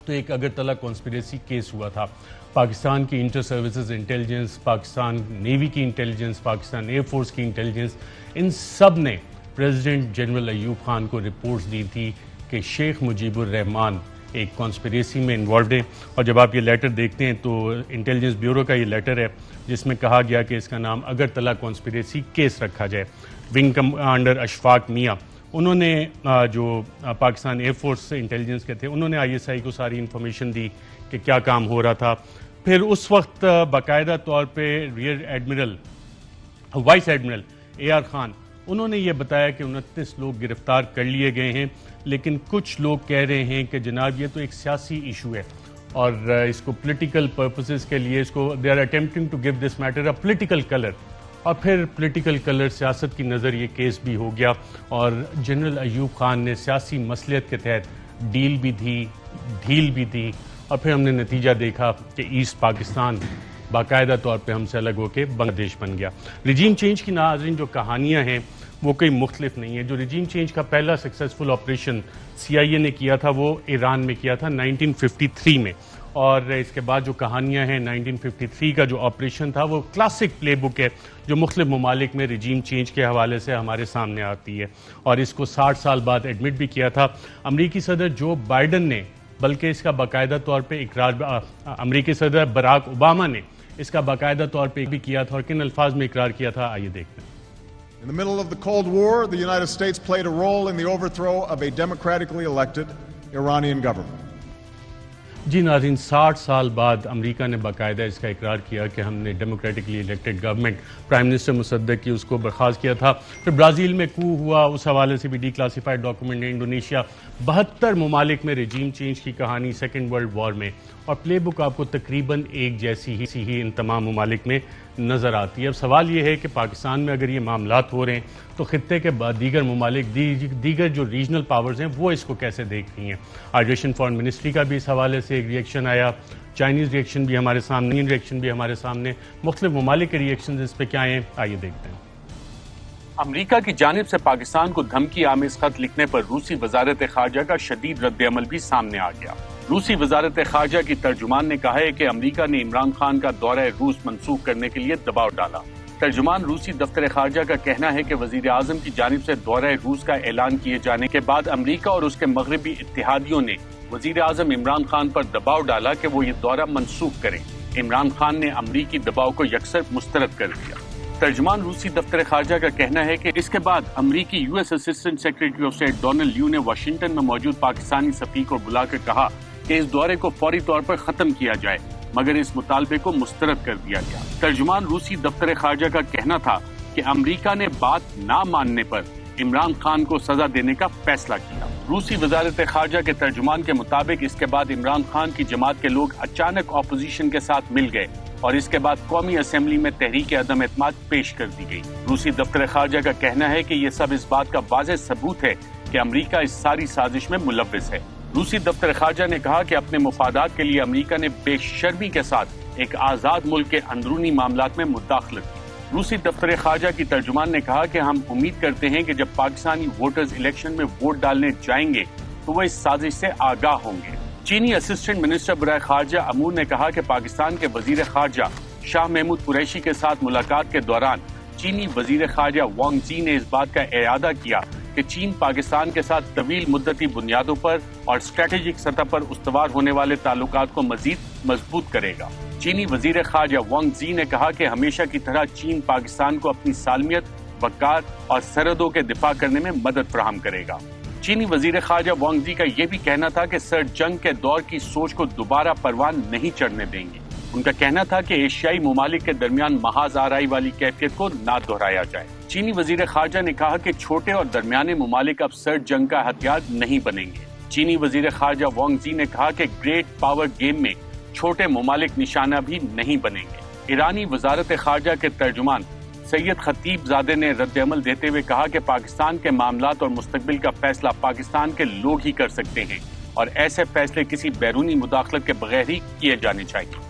تو ایک Agartala conspiracy case ہوا تھا. پاکستان کی inter services intelligence, Pakistan navy کی انٹیلیجنس، پاکستان ایئر فورس کی انٹیلیجنس، ان سب نے پریزیڈنٹ جنرل ایوب خان کو رپورٹس دی تھی کہ شیخ مجیب الرحمان ایک کانسپریسی میں انوالوڈ ہیں. اور جب آپ یہ لیٹر دیکھتے ہیں تو انٹیلیجنس بیورو کا یہ لیٹر ہے جس میں کہا گیا کہ اس کا نام اگرتلہ کانسپریسی کیس رکھا جائے. ونگ کمانڈر اشفاق میاں انہوں نے جو پاکستان ایئر فورس انٹیلیجنس کے تھے انہوں نے آئی ایس آئی کو ساری انفارمیشن دی کہ کیا کام ہو رہا تھا. پھر اس وقت باقاعدہ طور پہ rear admiral vice admiral A R Khan انہوں نے یہ بتایا کہ 29 لوگ گرفتار کر لیے گئے ہیں، لیکن کچھ لوگ کہہ رہے ہیں کہ جناب یہ تو ایک سیاسی ایشو ہے اور اس کو پولیٹیکل پرپسز کے لیے اس کو they are attempting to give this matter a political colour. اور پھر پولیٹیکل کلر سیاست کی نظر یہ کیس بھی ہو گیا اور جنرل ایوب خان نے سیاسی مصلحت کے تحت ڈیل بھی دی، ڈھیل بھی دی، اور پھر ہم نے نتیجہ دیکھا کہ ایسٹ پاکستان باقاعدہ طور پہ ہم سے الگ ہو کے بنگلہ دیش بن گیا. رجیم چینج کی ناظرین جو کہانیاں ہیں وہ کوئی مختلف نہیں ہے. جو رجیم چینج کا پہلا سکسیسفل آپریشن سی آئی اے نے کیا تھا وہ ایران میں کیا تھا 1953 میں، اور اس کے بعد جو کہانیاں ہیں 1953 کا جو آپریشن تھا وہ کلاسک پلے بک ہے جو مختلف ممالک میں رجیم چینج کے حوالے سے ہمارے سامنے آتی ہے، اور اس کو 60 سال بعد ایڈمٹ بھی کیا تھا. امریکی صدر جو بائیڈن نے بلکہ اس کا باقاعدہ طور پہ اقرار امریکی صدر براک اوباما نے اس کا باقاعدہ طور پہ بھی کیا تھا، اور کن الفاظ میں اقرار کیا تھا آئیے دیکھتے ہیں. In the middle of the Cold War, the United States played a role in the overthrow of a democratically elected Iranian government. جی ناظرین، 60 سال بعد امریکہ نے باقاعدہ اس کا اقرار کیا کہ ہم نے democratically elected government prime minister مصدق کی اس کو برخاست کیا تھا. پھر برازیل میں کو ہوا، اس حوالے سے بھی ڈی کلاسیفائڈ ڈاکومنٹ ہے. انڈونیشیا، 72 ممالک میں رجیم چینج کی کہانی سیکنڈ ورلڈ وار میں، اور پلے بک آپ کو تقریباً ایک جیسی ہی ان تمام ممالک میں نظر آتی ہے. اب سوال یہ ہے کہ پاکستان میں اگر یہ معاملات ہو رہے ہیں تو خطے کے بعد دیگر ممالک دیگر جو ریجنل پاورز ہیں وہ اس کو کیسے دیکھ رہی ہیں. آج رشین فارن منسٹری کا بھی اس حوالے سے ایک ریئیکشن آیا، چائنیز ریئیکشن بھی ہمارے سامنے، ریئیکشن بھی ہمارے سامنے، مختلف ممالک کے ریئیکشنز اس پہ کیا ہیں آئیے دیکھتے ہیں. امریکہ کی جانب سے پاکستان کو دھمکی آمیز خط لکھنے پر روسی وزارت خارجہ کا شدید رد عمل بھی سامنے آ گیا. روسی وزارت خارجہ کی ترجمان نے کہا ہے کہ امریکہ نے عمران خان کا دورہ روس منسوخ کرنے کے لیے دباؤ ڈالا. ترجمان روسی دفتر خارجہ کا کہنا ہے کہ وزیر اعظم کی جانب سے دورہ روس کا اعلان کیے جانے کے بعد امریکہ اور اس کے مغربی اتحادیوں نے وزیر اعظم عمران خان پر دباؤ ڈالا کہ وہ یہ دورہ منسوخ کریں. عمران خان نے امریکی دباؤ کو یکسر مسترد کر دیا. ترجمان روسی دفتر خارجہ کا کہنا ہے کہ اس کے بعد امریکی U S assistant secretary of state Donald Lu نے واشنگٹن میں موجود پاکستانی سفیر کو بلا کر کہا کہ اس دورے کو فوری طور پر ختم کیا جائے، مگر اس مطالبے کو مسترد کر دیا گیا. ترجمان روسی دفتر خارجہ کا کہنا تھا کہ امریکہ نے بات نہ ماننے پر عمران خان کو سزا دینے کا فیصلہ کیا. روسی وزارت خارجہ کے ترجمان کے مطابق اس کے بعد عمران خان کی جماعت کے لوگ اچانک اپوزیشن کے ساتھ مل گئے اور اس کے بعد قومی اسمبلی میں تحریک عدم اعتماد پیش کر دی گئی. روسی دفتر خارجہ کا کہنا ہے کہ یہ سب اس بات کا واضح ثبوت ہے کہ امریکہ اس ساری سازش میں ملوث ہے. روسی دفتر خارجہ نے کہا کہ اپنے مفادات کے لیے امریکہ نے بے شرمی کے ساتھ ایک آزاد ملک کے اندرونی معاملات میں مداخلت کی. روسی دفتر خارجہ کی ترجمان نے کہا کہ ہم امید کرتے ہیں کہ جب پاکستانی ووٹرز الیکشن میں ووٹ ڈالنے جائیں گے تو وہ اس سازش سے آگاہ ہوں گے. چینی اسسٹنٹ منسٹر برائے خارجہ امور نے کہا کہ پاکستان کے وزیر خارجہ شاہ محمود قریشی کے ساتھ ملاقات کے دوران چینی وزیر خارجہ وانگ زی نے اس بات کا اعادہ کیا کہ چین پاکستان کے ساتھ طویل مدتی بنیادوں پر اور اسٹریٹجک سطح پر استوار ہونے والے تعلقات کو مزید مضبوط کرے گا. چینی وزیر خارجہ وانگ زی نے کہا کہ ہمیشہ کی طرح چین پاکستان کو اپنی سالمیت، وقار اور سرحدوں کے دفاع کرنے میں مدد فراہم کرے گا. چینی وزیر خارجہ وانگ زی کا یہ بھی کہنا تھا کہ سرد جنگ کے دور کی سوچ کو دوبارہ پروان نہیں چڑھنے دیں گے. ان کا کہنا تھا کہ ایشیائی ممالک کے درمیان محاذ آرائی والی کیفیت کو نہ دہرایا جائے. چینی وزیر خارجہ نے کہا کہ چھوٹے اور درمیانے ممالک اب سرد جنگ کا ہتھیار نہیں بنیں گے. چینی وزیر خارجہ وانگ زی نے کہا کہ گریٹ پاور گیم میں چھوٹے ممالک نشانہ بھی نہیں بنیں گے. ایرانی وزارت خارجہ کے ترجمان سید خطیب زادے نے رد عمل دیتے ہوئے کہا کہ پاکستان کے معاملات اور مستقبل کا فیصلہ پاکستان کے لوگ ہی کر سکتے ہیں اور ایسے فیصلے کسی بیرونی مداخلت کے بغیر ہی کیے جانے چاہیے.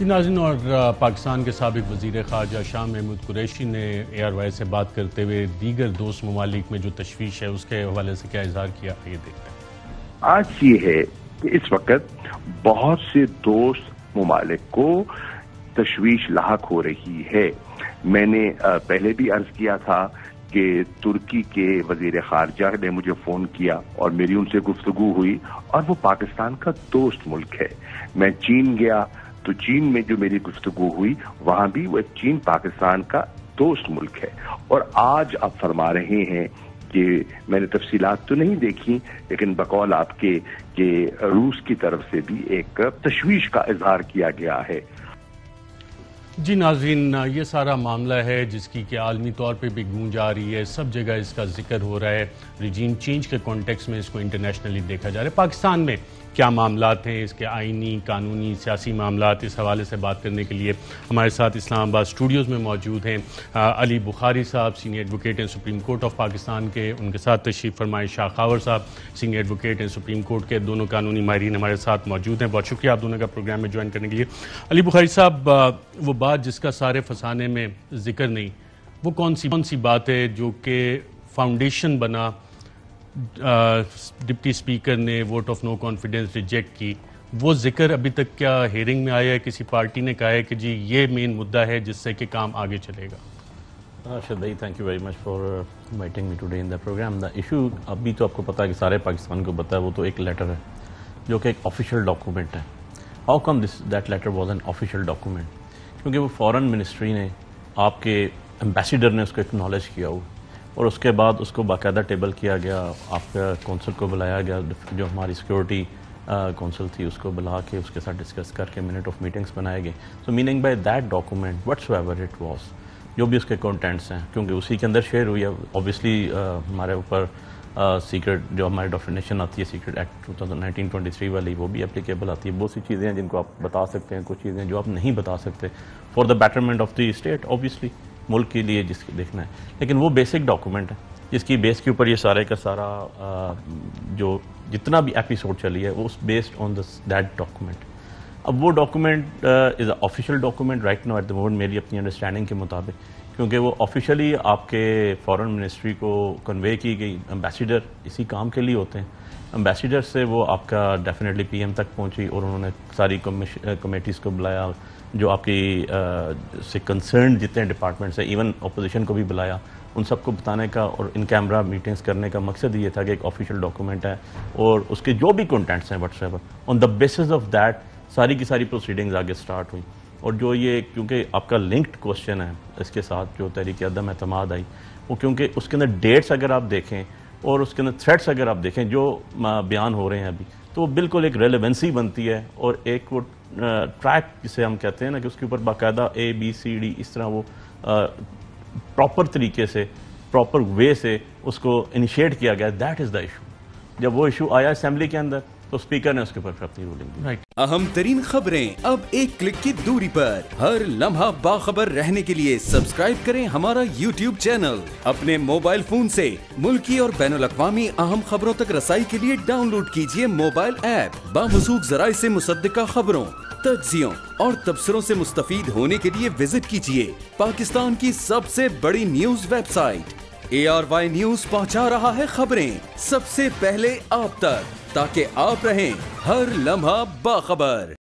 ناظرین، اور پاکستان کے سابق وزیر خارجہ شاہ محمود قریشی نے اے آر وائی سے بات کرتے ہوئے دیگر دوست ممالک میں جو تشویش ہے اس کے حوالے سے کیا اظہار کیا، یہ دیکھتے ہیں. آج یہ ہے کہ اس وقت بہت سے دوست ممالک کو تشویش لاحق ہو رہی ہے. میں نے پہلے بھی عرض کیا تھا کہ ترکی کے وزیر خارجہ نے مجھے فون کیا اور میری ان سے گفتگو ہوئی اور وہ پاکستان کا دوست ملک ہے. میں چین گیا تو چین میں جو میری گفتگو ہوئی وہاں بھی وہ چین پاکستان کا دوست ملک ہے. اور آج آپ فرما رہے ہیں کہ میں نے تفصیلات تو نہیں دیکھی لیکن بقول آپ کے کہ روس کی طرف سے بھی ایک تشویش کا اظہار کیا گیا ہے. جی ناظرین، یہ سارا معاملہ ہے جس کی کہ عالمی طور پہ بھی گونج آ رہی ہے، سب جگہ اس کا ذکر ہو رہا ہے. ریجیم چینج کے کانٹیکس میں اس کو انٹرنیشنلی دیکھا جا رہا ہے. پاکستان میں کیا معاملات ہیں، اس کے آئینی، قانونی، سیاسی معاملات، اس حوالے سے بات کرنے کے لیے ہمارے ساتھ اسلام آباد اسٹوڈیوز میں موجود ہیں علی بخاری صاحب، سینئر ایڈوکیٹ ہیں سپریم کورٹ آف پاکستان کے. ان کے ساتھ تشریف فرمائے شاہ خاور صاحب، سینئر ایڈوکیٹ ہیں سپریم کورٹ کے. دونوں قانونی ماہرین ہمارے ساتھ موجود ہیں. بہت شکریہ آپ دونوں کا پروگرام میں جوائن کرنے کے لیے. علی بخاری صاحب، وہ بات جس کا سارے فسانے میں ذکر نہیں، وہ کون سی بات ہے جو کہ فاؤنڈیشن بنا، ڈپٹی اسپیکر نے vote of no confidence reject کی، وہ ذکر ابھی تک کیا ہیئرنگ میں آیا ہے؟ کسی پارٹی نے کہا ہے کہ جی یہ مین مدعا ہے جس سے کہ کام آگے چلے گا؟ ارشد بھائی، thank you very much for inviting me today in the programme. The issue ابھی تو آپ کو پتا ہے کہ سارے پاکستان کو پتا ہے، وہ تو ایک لیٹر ہے جو کہ ایک آفیشیل ڈاکومنٹ ہے. How come that letter was an official document? کیونکہ وہ فارن منسٹری نے، آپ کے ایمبیسیڈر نے اس کو اکنالج کیا ہوا، اور اس کے بعد اس کو باقاعدہ ٹیبل کیا گیا. آپ کا کونسل کو بلایا گیا، جو ہماری سیکورٹی کونسل تھی اس کو بلا کے اس کے ساتھ ڈسکس کر کے منٹ آف میٹنگس بنائے گئے. So meaning by that document whatever it was, جو بھی اس کے کنٹینٹس ہیں، کیونکہ اسی کے اندر شیئر ہوئی ہے. اوبیسلی ہمارے اوپر سیکرٹ جو ہماری ڈیفینیشن آتی ہے سیکرٹ ایکٹ 1923 والی، وہ بھی اپلیکیبل آتی ہے. بہت سی چیزیں ہیں جن کو آپ بتا سکتے ہیں، کچھ چیزیں جو آپ نہیں بتا سکتے for the betterment of the state, obviously ملک کے لیے جس کی دیکھنا ہے. لیکن وہ بیسک ڈاکومنٹ ہے جس کی بیس کے اوپر یہ سارے کا سارا جو جتنا بھی ایپیسوڈ چلی ہے وہ اس بیسڈ آن دیٹ ڈاکومنٹ. اب وہ document is a official document right now at the moment, میری اپنی انڈرسٹینڈنگ کے مطابق، کیونکہ وہ آفیشیلی آپ کے فارن منسٹری کو کنوے کی گئی. ایمبیسیڈر اسی کام کے لیے ہوتے ہیں. ایمبیسیڈر سے وہ آپ کا ڈیفینیٹلی پی ایم تک پہنچی اور انہوں نے ساری کمیٹیز کو بلایا جو آپ کی سے کنسرنڈ جتنے ڈپارٹمنٹس ہیں، ایون اپوزیشن کو بھی بلایا. ان سب کو بتانے کا اور ان کیمرہ میٹنگز کرنے کا مقصد یہ تھا کہ ایک آفیشیل ڈاکومنٹ ہے اور اس کے جو بھی کنٹینٹس ہیں what's ever, on the basis of that ساری کی ساری پروسیڈنگز آگے سٹارٹ ہوئی. اور جو یہ کیونکہ آپ کا لنکڈ کوشچن ہے اس کے ساتھ جو تحریک عدم اعتماد آئی، وہ کیونکہ اس کے اندر ڈیٹس اگر آپ دیکھیں اور اس کے اندر تھریٹس اگر آپ دیکھیں جو بیان ہو رہے ہیں ابھی، تو وہ بالکل ایک ریلیونسی بنتی ہے. اور ایک وہ ٹریک جسے ہم کہتے ہیں نا کہ اس کے اوپر باقاعدہ ABCD اس طرح وہ پراپر طریقے سے پراپر وے سے اس کو انیشیٹ کیا گیا. That is the issue. جب وہ ایشو آیا اسمبلی کے اندر تو اسپیکر نے اس کے اوپر اپنی رولنگ دی. اہم ترین خبریں اب ایک کلک کی دوری پر. ہر لمحہ باخبر رہنے کے لیے سبسکرائب کریں ہمارا YouTube چینل. اپنے موبائل فون سے ملکی اور بین الاقوامی اہم خبروں تک رسائی کے لیے ڈاؤن لوڈ کیجیے موبائل ایپ. باموثوق ذرائع سے مصدقہ خبروں، تجزیوں اور تبصروں سے مستفید ہونے کے لیے وزٹ کیجیے پاکستان کی سب سے بڑی news web site. ARY news پہنچا رہا ہے خبریں سب سے پہلے آپ تک، تاکہ آپ رہیں ہر لمحہ باخبر.